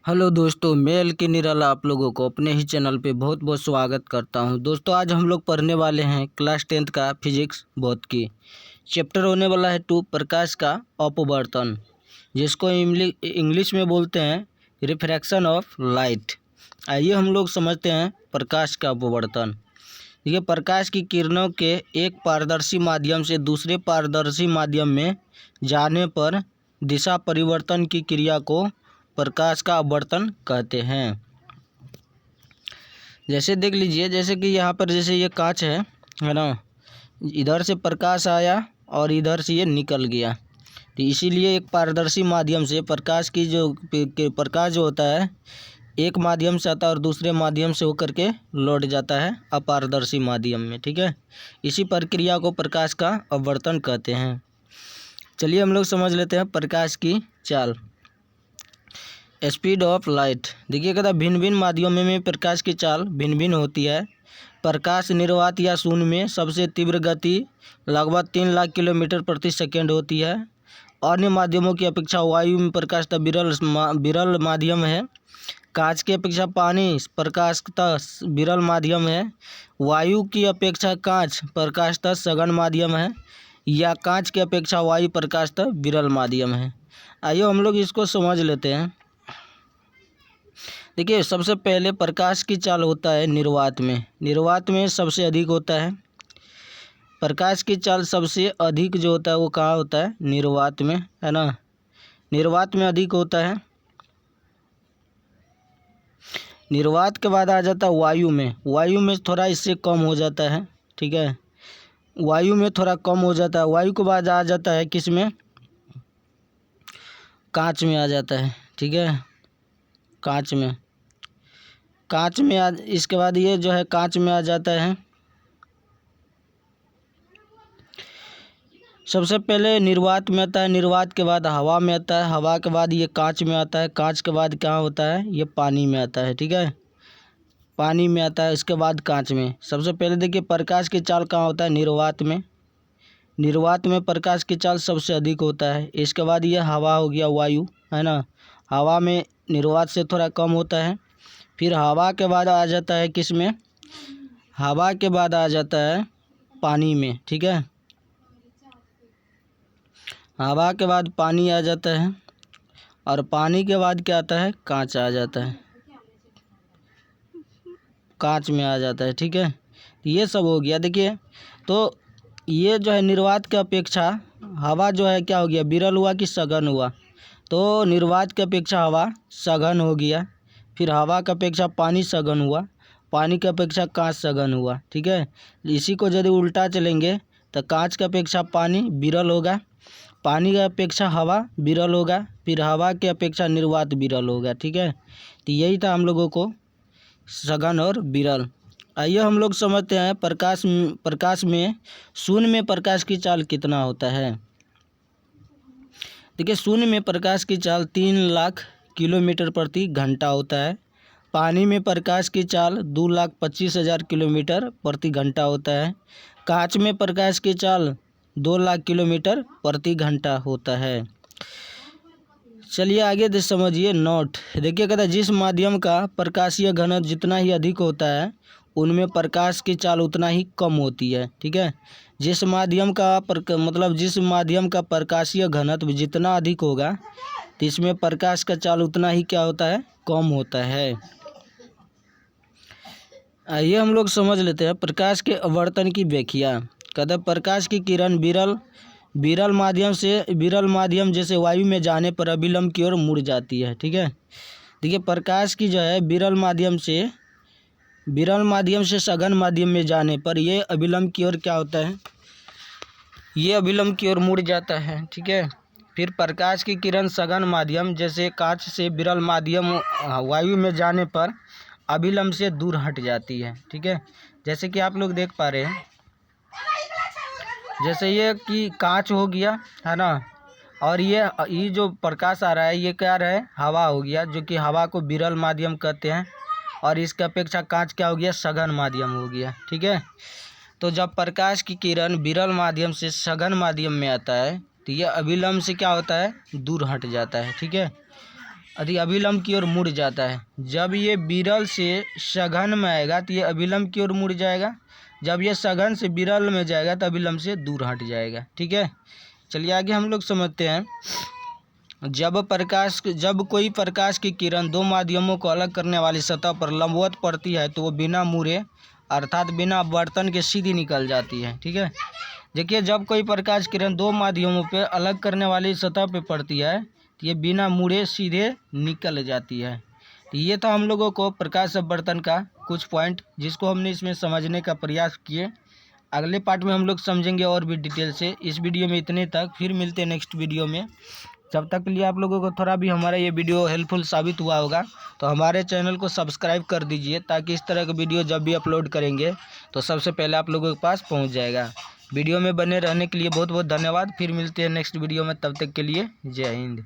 Hello दोस्तों, मैं L के निराला आप लोगों को अपने ही चैनल पे बहुत बहुत स्वागत करता हूं। दोस्तों आज हम लोग पढ़ने वाले हैं क्लास 10th का फिजिक्स भौतिकी। चैप्टर होने वाला है 2 प्रकाश का अपवर्तन, जिसको इंग्लिश में बोलते हैं रिफ्रैक्शन ऑफ लाइट। आइए हम लोग समझते हैं प्रकाश का अपवर्तन। ये प्रकाश की किरणों के एक पारदर्शी माध्यम से दूसरे पारदर्शी माध्यम में जाने पर दिशा परिवर्तन की क्रिया को प्रकाश का अपवर्तन कहते हैं। जैसे देख लीजिए, जैसे कि यहाँ पर जैसे ये कांच है ना, इधर से प्रकाश आया और इधर से ये निकल गया, तो इसीलिए एक पारदर्शी माध्यम से प्रकाश जो होता है एक माध्यम से आता है और दूसरे माध्यम से होकर के लौट जाता है अपारदर्शी माध्यम में। ठीक है, इसी प्रक्रिया को प्रकाश का अपवर्तन कहते हैं। चलिए हम लोग समझ लेते हैं प्रकाश की चाल। Speed of light. देखिए कहता है भिन्न भिन्न माध्यमों में प्रकाश की चाल भिन्न भिन्न होती है। प्रकाश निर्वात या शून्य में सबसे तीव्र गति लगभग 3 लाख किलोमीटर प्रति सेकंड होती है। अन्य माध्यमों की अपेक्षा वायु में प्रकाश विरल माध्यम है। कांच की अपेक्षा पानी प्रकाशतः विरल माध्यम है। वायु की अपेक्षा कांच प्रकाशतः सघन माध्यम है, या कांच की अपेक्षा वायु प्रकाशतः विरल माध्यम है। आइए हम लोग इसको समझ लेते हैं। देखिए सबसे पहले प्रकाश की चाल होता है निर्वात में सबसे अधिक होता है। प्रकाश की चाल सबसे अधिक जो होता है वो कहाँ होता है? निर्वात में, है ना। निर्वात में अधिक होता है। निर्वात के बाद आ जाता है वायु में थोड़ा इससे कम हो जाता है। ठीक है, वायु में थोड़ा कम हो जाता है। वायु के बाद आ जाता है किस में? कांच में आ जाता है। ठीक है, कांच में इसके बाद ये जो है कांच में आ जाता है। सबसे पहले निर्वात में आता है, निर्वात के बाद हवा में आता है, हवा के बाद ये कांच में आता है, कांच के बाद क्या होता है? ये पानी में आता है। ठीक है, पानी में आता है, इसके बाद कांच में। सबसे पहले देखिए प्रकाश की चाल कहाँ होता है? निर्वात में प्रकाश की चाल सबसे अधिक होता है। इसके बाद ये हवा हो गया, वायु, है ना। हवा में निर्वात से थोड़ा कम होता है। फिर हवा के बाद आ जाता है किस में? हवा के बाद आ जाता है पानी में। ठीक है, हवा के बाद पानी आ जाता है, और पानी के बाद क्या आता है? कांच आ जाता है, कांच में आ जाता है। ठीक है, ये सब हो गया। देखिए तो ये जो है निर्वात की अपेक्षा हवा जो है क्या हो गया? विरल हुआ कि सघन हुआ? तो निर्वात की अपेक्षा हवा सघन हो गया। फिर हवा की अपेक्षा पानी सघन हुआ, पानी की अपेक्षा कांच सघन हुआ। ठीक है, इसी को यदि उल्टा चलेंगे तो कांच की अपेक्षा पानी विरल होगा, पानी की अपेक्षा हवा विरल होगा, फिर हवा की अपेक्षा निर्वात विरल होगा। ठीक है, तो यही था हम लोगों को सघन और विरल। आइए हम लोग समझते हैं प्रकाश में शून्य में प्रकाश की चाल कितना होता है। देखिए शून्य में प्रकाश की चाल 3 लाख किलोमीटर प्रति घंटा होता है। पानी में प्रकाश की चाल 2,25,000 किलोमीटर प्रति घंटा होता है। कांच में प्रकाश की चाल 2 लाख किलोमीटर प्रति घंटा होता है। चलिए आगे समझिए नोट। देखिए कहता है जिस माध्यम का प्रकाशीय घनत्व जितना ही अधिक होता है उनमें प्रकाश की चाल उतना ही कम होती है। ठीक है, जिस माध्यम का प्रकाशीय घनत्व जितना अधिक होगा तो इसमें प्रकाश का चाल उतना ही क्या होता है? कम होता है। आइए हम लोग समझ लेते हैं प्रकाश के अपवर्तन की व्याख्या। कहता है प्रकाश की किरण विरल माध्यम जैसे वायु में जाने पर अभिलंब की ओर मुड़ जाती है। ठीक है, देखिए प्रकाश की जो है विरल माध्यम से सघन माध्यम में जाने पर ये अभिलंब की ओर क्या होता है? ये अभिलंब की ओर मुड़ जाता है। ठीक है, फिर प्रकाश की किरण सघन माध्यम जैसे कांच से विरल माध्यम वायु में जाने पर अभिलंब से दूर हट जाती है। ठीक है, जैसे कि आप लोग देख पा रहे हैं, जैसे ये कि कांच हो गया, है ना, और ये जो प्रकाश आ रहा है ये क्या रहा है? हवा हो गया, जो कि हवा को विरल माध्यम कहते हैं, और इसके अपेक्षा कांच क्या हो गया? सघन माध्यम हो गया। ठीक है, तो जब प्रकाश की किरण विरल माध्यम से सघन माध्यम में आता है तो यह अभिलंब से क्या होता है? दूर हट जाता है। ठीक है, अभिलंब की ओर मुड़ जाता है। जब ये विरल से सघन में आएगा तो ये अभिलंब की ओर मुड़ जाएगा, जब ये सघन से विरल में जाएगा तो अभिलंब से दूर हट जाएगा। ठीक है, चलिए आगे हम लोग समझते हैं। जब कोई प्रकाश की किरण दो माध्यमों को अलग करने वाली सतह पर लंबवत पड़ती है तो वो बिना मुड़े अर्थात बिना अपवर्तन के सीधी निकल जाती है। ठीक है, देखिए जब कोई प्रकाश किरण दो माध्यमों पे अलग करने वाली सतह पे पड़ती है तो ये बिना मुड़े सीधे निकल जाती है। तो ये था हम लोगों को प्रकाश अपवर्तन का कुछ पॉइंट जिसको हमने इसमें समझने का प्रयास किए। अगले पार्ट में हम लोग समझेंगे और भी डिटेल से। इस वीडियो में इतने तक, फिर मिलते हैं नेक्स्ट वीडियो में। जब तक के लिए आप लोगों को थोड़ा भी हमारा ये वीडियो हेल्पफुल साबित हुआ होगा तो हमारे चैनल को सब्सक्राइब कर दीजिए, ताकि इस तरह का वीडियो जब भी अपलोड करेंगे तो सबसे पहले आप लोगों के पास पहुंच जाएगा। वीडियो में बने रहने के लिए बहुत बहुत धन्यवाद। फिर मिलते हैं नेक्स्ट वीडियो में, तब तक के लिए जय हिंद।